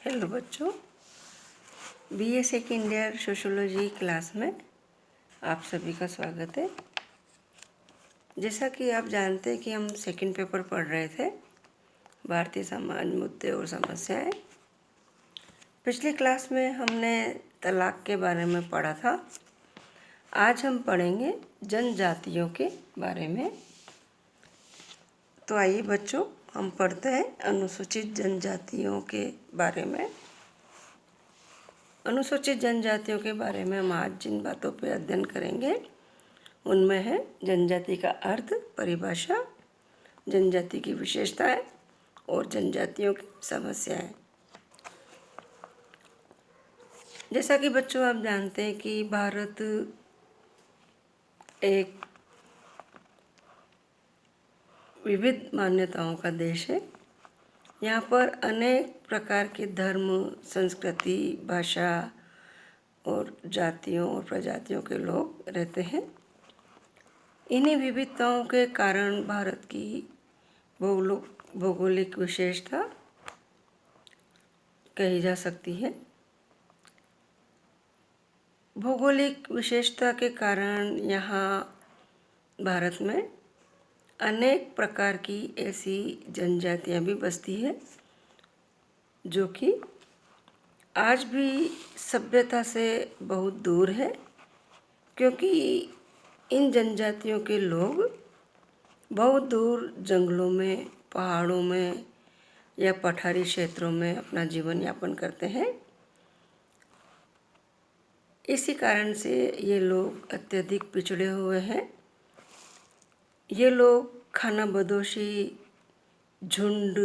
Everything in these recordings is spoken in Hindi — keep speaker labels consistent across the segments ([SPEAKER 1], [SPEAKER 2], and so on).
[SPEAKER 1] हेलो बच्चों, BA second year sociology class में आप सभी का स्वागत है। जैसा कि आप जानते हैं कि हम सेकंड पेपर पढ़ रहे थे, भारतीय समाज मुद्दे और समस्याएं। पिछली क्लास में हमने तलाक के बारे में पढ़ा था। आज हम पढ़ेंगे जनजातियों के बारे में। तो आइए बच्चों, हम पढ़ते हैं अनुसूचित जनजातियों के बारे में। अनुसूचित जनजातियों के बारे में हम आज जिन बातों पर अध्ययन करेंगे उनमें है जनजाति का अर्थ, परिभाषा, जनजाति की विशेषताएं और जनजातियों की समस्याएं। जैसा कि बच्चों आप जानते हैं कि भारत एक विविध मान्यताओं का देश है। यहाँ पर अनेक प्रकार के धर्म, संस्कृति, भाषा और जातियों और प्रजातियों के लोग रहते हैं। इन्हीं विविधताओं के कारण भारत की भौगोलिक विशेषता कही जा सकती है। भौगोलिक विशेषता के कारण यहाँ भारत में अनेक प्रकार की ऐसी जनजातियाँ भी बसती है जो कि आज भी सभ्यता से बहुत दूर है, क्योंकि इन जनजातियों के लोग बहुत दूर जंगलों में, पहाड़ों में या पठारी क्षेत्रों में अपना जीवन यापन करते हैं। इसी कारण से ये लोग अत्यधिक पिछड़े हुए हैं। ये लोग खानाबदोशी, झुंड,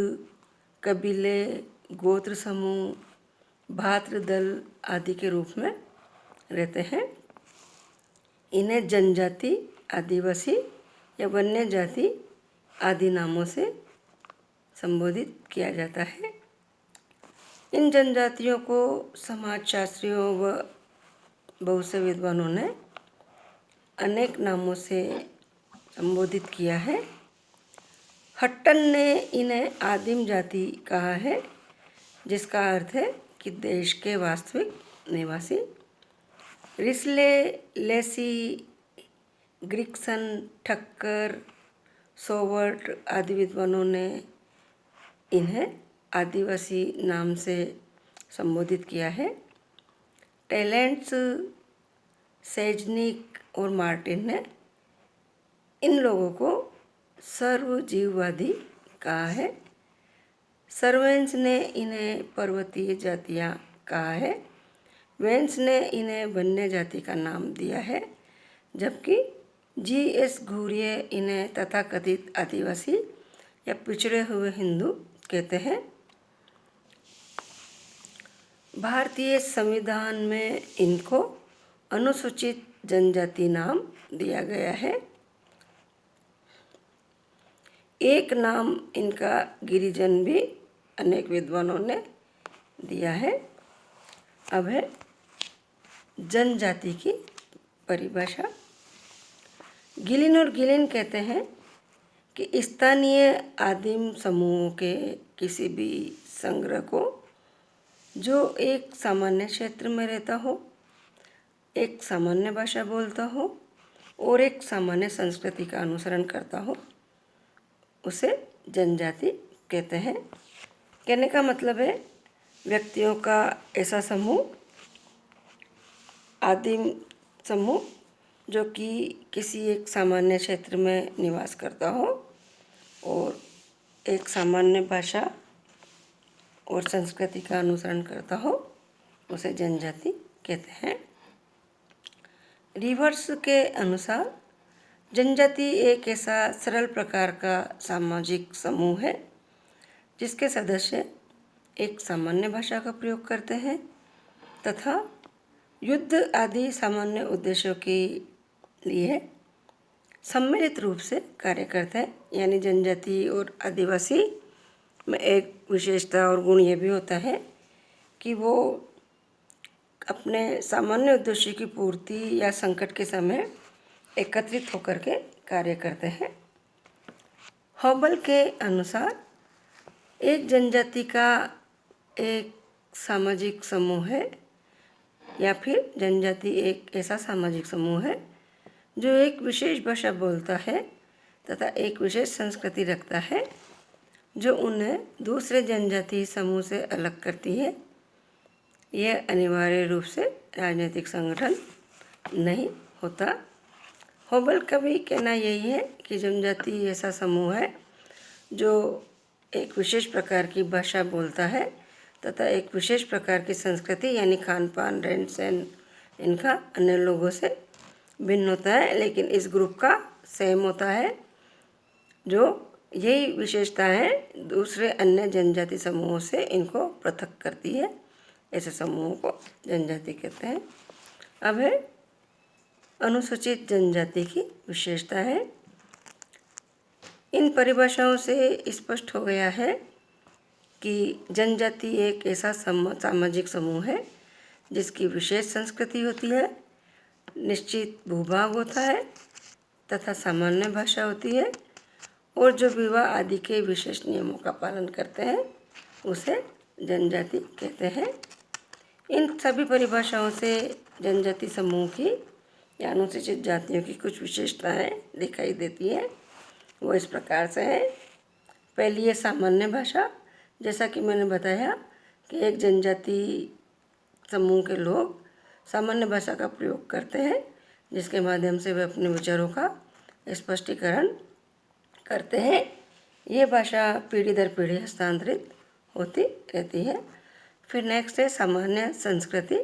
[SPEAKER 1] कबीले, गोत्र समूह, भात्र दल आदि के रूप में रहते हैं। इन्हें जनजाति, आदिवासी या वन्य जाति आदि नामों से संबोधित किया जाता है। इन जनजातियों को समाजशास्त्रियों व बहुत से विद्वानों ने अनेक नामों से संबोधित किया है। हट्टन ने इन्हें आदिम जाति कहा है, जिसका अर्थ है कि देश के वास्तविक निवासी। रिस्ले, लेसी, ग्रिक्सन, ठक्कर, सोवर्ट आदि विद्वानों ने इन्हें आदिवासी नाम से संबोधित किया है। टैलेंट्स, सेजनिक और मार्टिन ने इन लोगों को सर्वजीववादी कहा है। सर्वेंस ने इन्हें पर्वतीय जातियाँ कहा है। वेंस ने इन्हें वन्य जाति का नाम दिया है, जबकि जी.एस. घुरिये इन्हें तथाकथित आदिवासी या पिछड़े हुए हिंदू कहते हैं। भारतीय संविधान में इनको अनुसूचित जनजाति नाम दिया गया है। एक नाम इनका गिरिजन भी अनेक विद्वानों ने दिया है। अब है जनजाति की परिभाषा। गिलिन और गिलिन कहते हैं कि स्थानीय आदिम समूहों के किसी भी संग्रह को जो एक सामान्य क्षेत्र में रहता हो, एक सामान्य भाषा बोलता हो और एक सामान्य संस्कृति का अनुसरण करता हो, उसे जनजाति कहते हैं। कहने का मतलब है व्यक्तियों का ऐसा समूह, आदिम समूह, जो कि किसी एक सामान्य क्षेत्र में निवास करता हो और एक सामान्य भाषा और संस्कृति का अनुसरण करता हो, उसे जनजाति कहते हैं। रिवर्स के अनुसार जनजाति एक ऐसा सरल प्रकार का सामाजिक समूह है जिसके सदस्य एक सामान्य भाषा का प्रयोग करते हैं तथा युद्ध आदि सामान्य उद्देश्यों के लिए सम्मिलित रूप से कार्य करते हैं। यानी जनजाति और आदिवासी में एक विशेषता और गुण ये भी होता है कि वो अपने सामान्य उद्देश्य की पूर्ति या संकट के समय एकत्रित होकर के कार्य करते हैं। हॉबल के अनुसार एक जनजाति का एक सामाजिक समूह है या फिर जनजाति एक ऐसा सामाजिक समूह है जो एक विशेष भाषा बोलता है तथा एक विशेष संस्कृति रखता है जो उन्हें दूसरे जनजातीय समूह से अलग करती है। यह अनिवार्य रूप से राजनीतिक संगठन नहीं होता। होबल का भी कहना यही है कि जनजाति ऐसा समूह है जो एक विशेष प्रकार की भाषा बोलता है तथा एक विशेष प्रकार की संस्कृति यानी खान पान रहन सहन इनका अन्य लोगों से भिन्न होता है, लेकिन इस ग्रुप का सेम होता है। जो यही विशेषता है दूसरे अन्य जनजाति समूहों से इनको पृथक करती है। ऐसे समूहों को जनजाति कहते हैं। अब है अनुसूचित जनजाति की विशेषता है। इन परिभाषाओं से स्पष्ट हो गया है कि जनजाति एक ऐसा सामाजिक समूह है जिसकी विशेष संस्कृति होती है, निश्चित भूभाग होता है तथा सामान्य भाषा होती है और जो विवाह आदि के विशेष नियमों का पालन करते हैं उसे जनजाति कहते हैं। इन सभी परिभाषाओं से जनजाति समूह की या अनुसूचित जातियों की कुछ विशेषताएं दिखाई देती है। वो इस प्रकार से है। पहली है सामान्य भाषा। जैसा कि मैंने बताया कि एक जनजाति समूह के लोग सामान्य भाषा का प्रयोग करते हैं जिसके माध्यम से वे अपने विचारों का स्पष्टीकरण करते हैं। ये भाषा पीढ़ी दर पीढ़ी हस्तांतरित होती रहती है। फिर नेक्स्ट है सामान्य संस्कृति।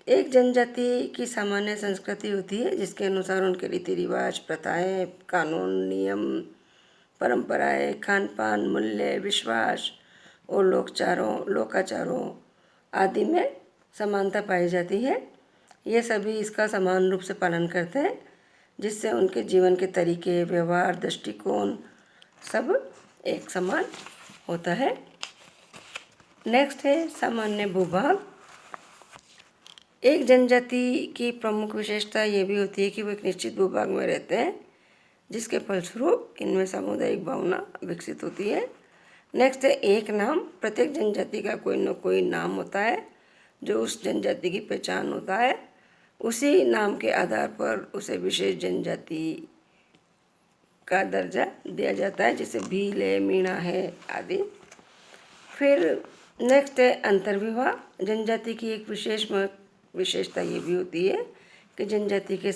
[SPEAKER 1] एक जनजाति की सामान्य संस्कृति होती है जिसके अनुसार उनके रीति रिवाज, प्रथाएं, कानून, नियम, परंपराएं, खान पान, मूल्य, विश्वास और लोकाचारों आदि में समानता पाई जाती है। ये सभी इसका समान रूप से पालन करते हैं जिससे उनके जीवन के तरीके, व्यवहार, दृष्टिकोण सब एक समान होता है। नेक्स्ट है सामान्य भूभाग। एक जनजाति की प्रमुख विशेषता ये भी होती है कि वो एक निश्चित भूभाग में रहते हैं जिसके फलस्वरूप इनमें सामुदायिक भावना विकसित होती है। नेक्स्ट है एक नाम। प्रत्येक जनजाति का कोई न कोई नाम होता है जो उस जनजाति की पहचान होता है। उसी नाम के आधार पर उसे विशेष जनजाति का दर्जा दिया जाता है, जैसे भील है, मीणा है आदि। फिर नेक्स्ट है अंतर्विवाह। जनजाति की एक विशेषता ये भी होती है कि जनजाति के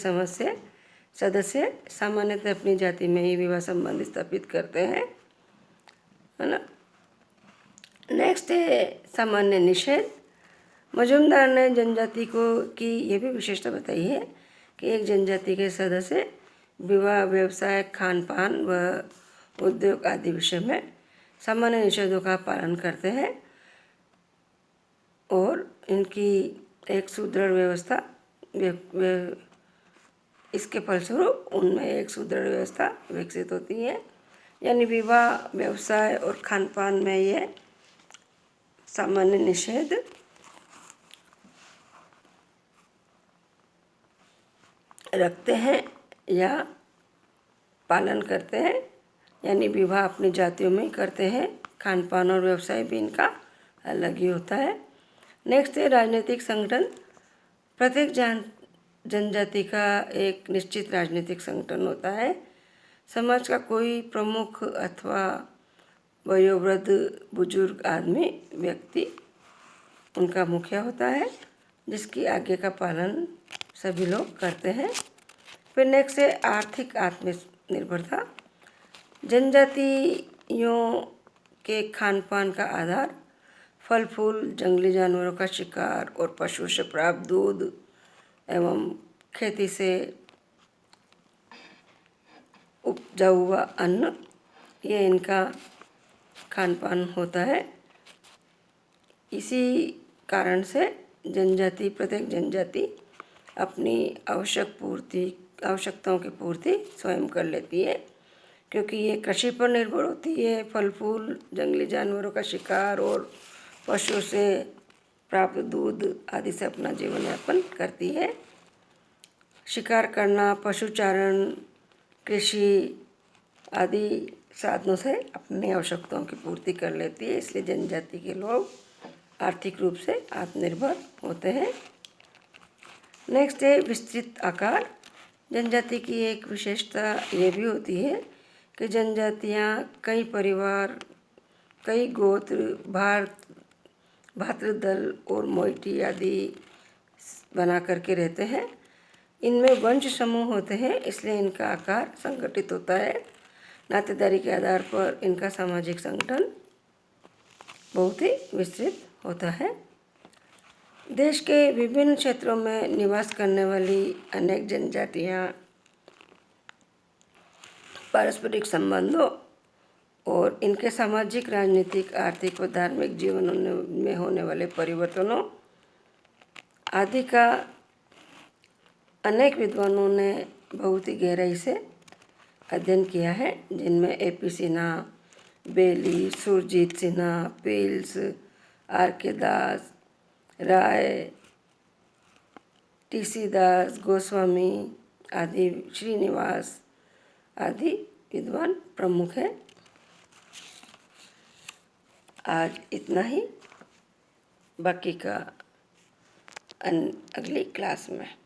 [SPEAKER 1] सदस्य सामान्यतः अपनी जाति में ही विवाह संबंध स्थापित करते हैं, है ना। नेक्स्ट है सामान्य निषेध। मजूमदार ने जनजाति की ये भी विशेषता बताई है कि एक जनजाति के सदस्य विवाह, व्यवसाय, खान पान व उद्योग आदि विषय में सामान्य निषेधों का पालन करते हैं और इनकी एक सुदृढ़ व्यवस्था इसके फलस्वरूप उनमें एक सुदृढ़ व्यवस्था विकसित होती है। यानी विवाह, व्यवसाय और खान पान में ये सामान्य निषेध रखते हैं या पालन करते हैं। यानी विवाह अपनी जातियों में ही करते हैं, खान पान और व्यवसाय भी इनका अलग ही होता है। नेक्स्ट है राजनीतिक संगठन। प्रत्येक जनजाति का एक निश्चित राजनीतिक संगठन होता है। समाज का कोई प्रमुख अथवा वयोवृद्ध बुजुर्ग आदमी व्यक्ति उनका मुखिया होता है जिसकी आज्ञा का पालन सभी लोग करते हैं। फिर नेक्स्ट है आर्थिक आत्मनिर्भरता। जनजातियों के खान पान का आधार फल फूल, जंगली जानवरों का शिकार और पशु से प्राप्त दूध एवं खेती से उपजा हुआ अन्न, ये इनका खान पान होता है। इसी कारण से प्रत्येक जनजाति अपनी आवश्यकताओं की पूर्ति स्वयं कर लेती है, क्योंकि ये कृषि पर निर्भर होती है। फल फूल, जंगली जानवरों का शिकार और पशु से प्राप्त दूध आदि से अपना जीवन यापन करती है। शिकार करना, पशुचारण, कृषि आदि साधनों से अपनी आवश्यकताओं की पूर्ति कर लेती है। इसलिए जनजाति के लोग आर्थिक रूप से आत्मनिर्भर होते हैं। नेक्स्ट है विस्तृत आकार। जनजाति की एक विशेषता ये भी होती है कि जनजातियाँ कई परिवार, कई गोत्र, भातृदल और मोइटी आदि बना करके रहते हैं। इनमें वंश समूह होते हैं, इसलिए इनका आकार संगठित होता है। नातेदारी के आधार पर इनका सामाजिक संगठन बहुत ही विस्तृत होता है। देश के विभिन्न क्षेत्रों में निवास करने वाली अनेक जनजातियाँ पारस्परिक संबंधों और इनके सामाजिक, राजनीतिक, आर्थिक व धार्मिक जीवन में होने वाले परिवर्तनों आदि का अनेक विद्वानों ने बहुत ही गहराई से अध्ययन किया है, जिनमें AP सिन्हा, बेली, सुरजीत सिन्हा, पिल्स, RK दास, राय, TC दास, गोस्वामी आदि, श्रीनिवास आदि विद्वान प्रमुख हैं। आज इतना ही, बाकी का अगली क्लास में।